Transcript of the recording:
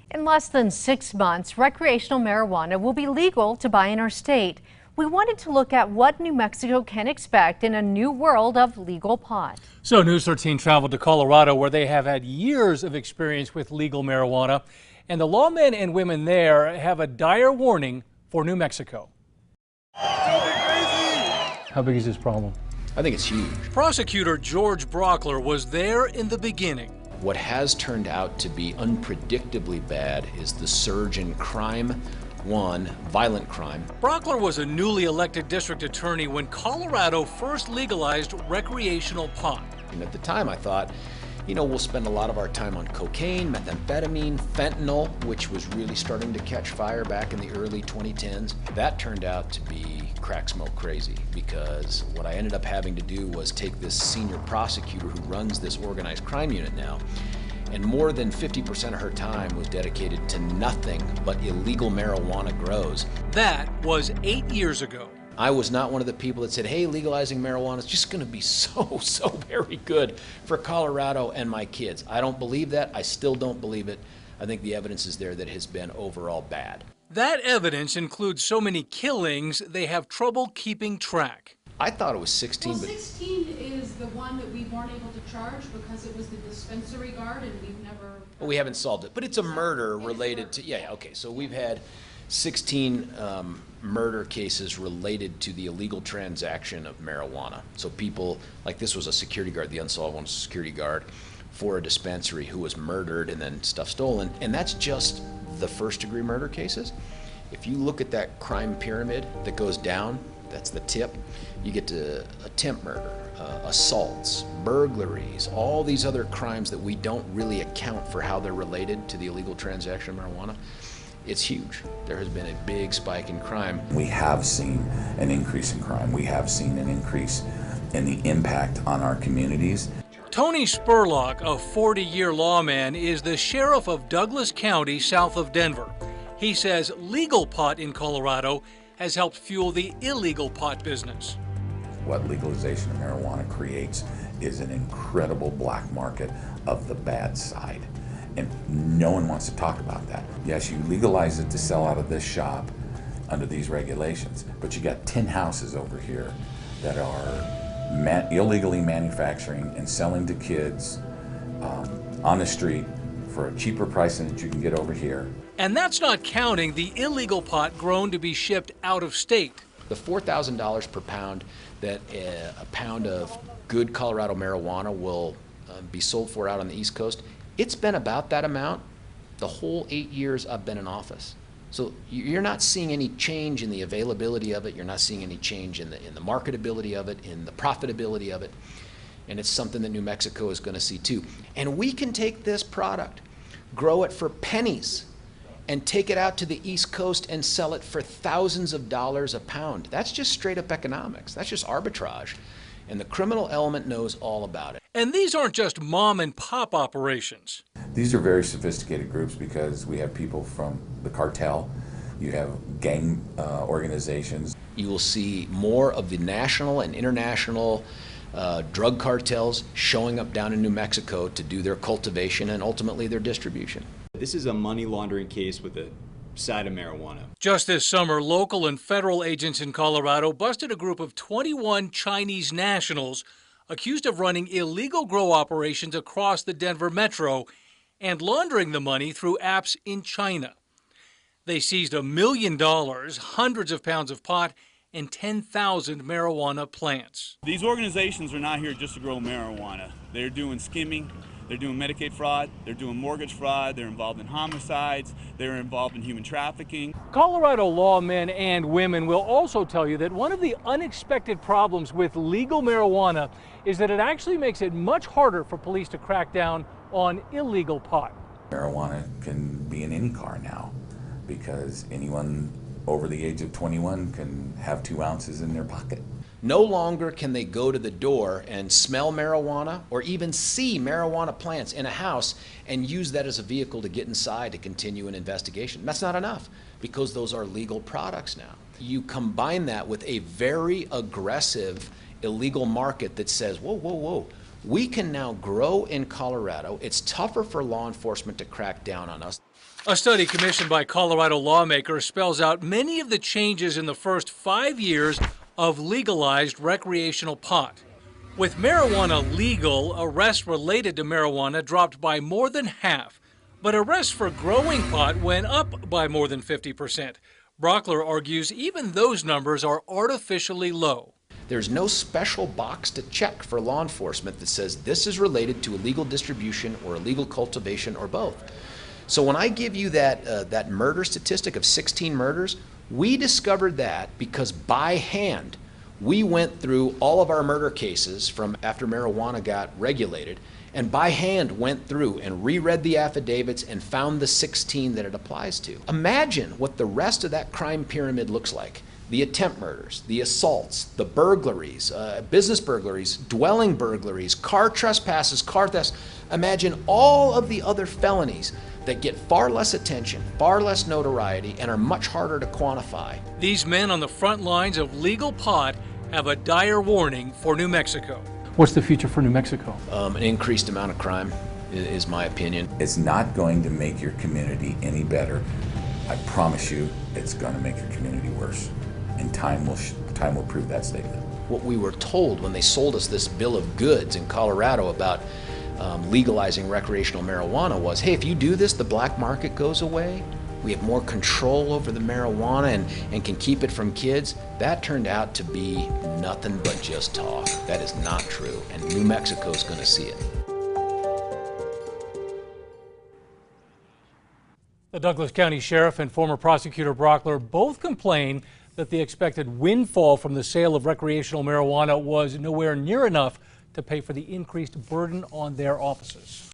In less than 6 months, recreational marijuana will be legal to buy in our state. We wanted to look at what New Mexico can expect in a new world of legal pot. So News 13 traveled to Colorado, where they have had years of experience with legal marijuana. And the lawmen and women there have a dire warning for New Mexico. How big is this problem? I think it's huge. Prosecutor George Brockler was there in the beginning. What has turned out to be unpredictably bad is the surge in crime. One, violent crime. Brockler was a newly elected district attorney when Colorado first legalized recreational pot. And at the time I thought, we'll spend a lot of our time on cocaine, methamphetamine, fentanyl, which was really starting to catch fire back in the early 2010s. That turned out to be crack smoke crazy, because what I ended up having to do was take this senior prosecutor who runs this organized crime unit now, and more than 50% of her time was dedicated to nothing but illegal marijuana grows. That was 8 years ago. I was not one of the people that said, hey, legalizing marijuana is just going to be so very good for Colorado and my kids. I don't believe that. I still don't believe it. I think the evidence is there that it has been overall bad. That evidence includes so many killings, they have trouble keeping track. I thought it was 16. Well, 16 is the one that we weren't able to charge because it was the dispensary guard, and we've never... Well, we haven't solved it, but it's a murder related to, yeah, okay, so we've had 16 murder cases related to the illegal transaction of marijuana. So people, like this was a security guard, the unsolved one was a security guard for a dispensary who was murdered and then stuff stolen. And that's just the first degree murder cases. If you look at that crime pyramid that goes down, that's the tip, you get to attempt murder, assaults, burglaries, all these other crimes that we don't really account for how they're related to the illegal transaction of marijuana. It's huge. There has been a big spike in crime. We have seen an increase in crime. We have seen an increase in the impact on our communities. Tony Spurlock, a 40-year lawman, is the sheriff of Douglas County, south of Denver. He says legal pot in Colorado has helped fuel the illegal pot business. What legalization of marijuana creates is an incredible black market of the bad side. And no one wants to talk about that. Yes, you legalize it to sell out of this shop under these regulations, but you got 10 houses over here that are illegally manufacturing and selling to kids on the street for a cheaper price than that you can get over here. And that's not counting the illegal pot grown to be shipped out of state. The $4,000 per pound that a pound of good Colorado marijuana will be sold for out on the East Coast, it's been about that amount the whole 8 years I've been in office. So you're not seeing any change in the availability of it. You're not seeing any change in the marketability of it, in the profitability of it. And it's something that New Mexico is going to see too. And we can take this product, grow it for pennies, and take it out to the East Coast and sell it for thousands of dollars a pound. That's just straight up economics. That's just arbitrage. And the criminal element knows all about it. And these aren't just mom and pop operations. These are very sophisticated groups because we have people from the cartel, you have gang organizations. You will see more of the national and international drug cartels showing up down in New Mexico to do their cultivation and ultimately their distribution. This is a money laundering case with a side of marijuana. Just this summer, local and federal agents in Colorado busted a group of 21 Chinese nationals accused of running illegal grow operations across the Denver metro and laundering the money through apps in China. They seized $1 million, hundreds of pounds of pot, and 10,000 marijuana plants. These organizations are not here just to grow marijuana. They're doing skimming. They're doing Medicaid fraud, they're doing mortgage fraud, they're involved in homicides, they're involved in human trafficking. Colorado lawmen and women will also tell you that one of the unexpected problems with legal marijuana is that it actually makes it much harder for police to crack down on illegal pot. Marijuana can be in any car now because anyone over the age of 21 can have 2 ounces in their pocket. No longer can they go to the door and smell marijuana or even see marijuana plants in a house and use that as a vehicle to get inside to continue an investigation. That's not enough because those are legal products now. You combine that with a very aggressive illegal market that says, whoa, whoa, whoa, We can now grow in Colorado. It's tougher for law enforcement to crack down on us. A study commissioned by Colorado lawmakers spells out many of the changes in the first 5 years of legalized recreational pot. With marijuana legal, arrests related to marijuana dropped by more than half, but arrests for growing pot went up by more than 50%. Brockler argues even those numbers are artificially low. There's no special box to check for law enforcement that says this is related to illegal distribution or illegal cultivation or both. So when I give you that murder statistic of 16 murders, we discovered that because by hand, we went through all of our murder cases from after marijuana got regulated, and by hand went through and reread the affidavits and found the 16 that it applies to. Imagine what the rest of that crime pyramid looks like. The attempt murders, the assaults, the burglaries, business burglaries, dwelling burglaries, car trespasses, car thefts. Imagine all of the other felonies that get far less attention, far less notoriety, and are much harder to quantify. These men on the front lines of legal pot have a dire warning for New Mexico. What's the future for New Mexico? An increased amount of crime is my opinion. It's not going to make your community any better. I promise you, it's going to make your community worse. And time will prove that statement. What we were told when they sold us this bill of goods in Colorado about legalizing recreational marijuana was, hey, if you do this, the black market goes away. We have more control over the marijuana and can keep it from kids. That turned out to be nothing but just talk. That is not true, and New Mexico's going to see it. The Douglas County Sheriff and former prosecutor Brockler both complain that the expected windfall from the sale of recreational marijuana was nowhere near enough to pay for the increased burden on their offices.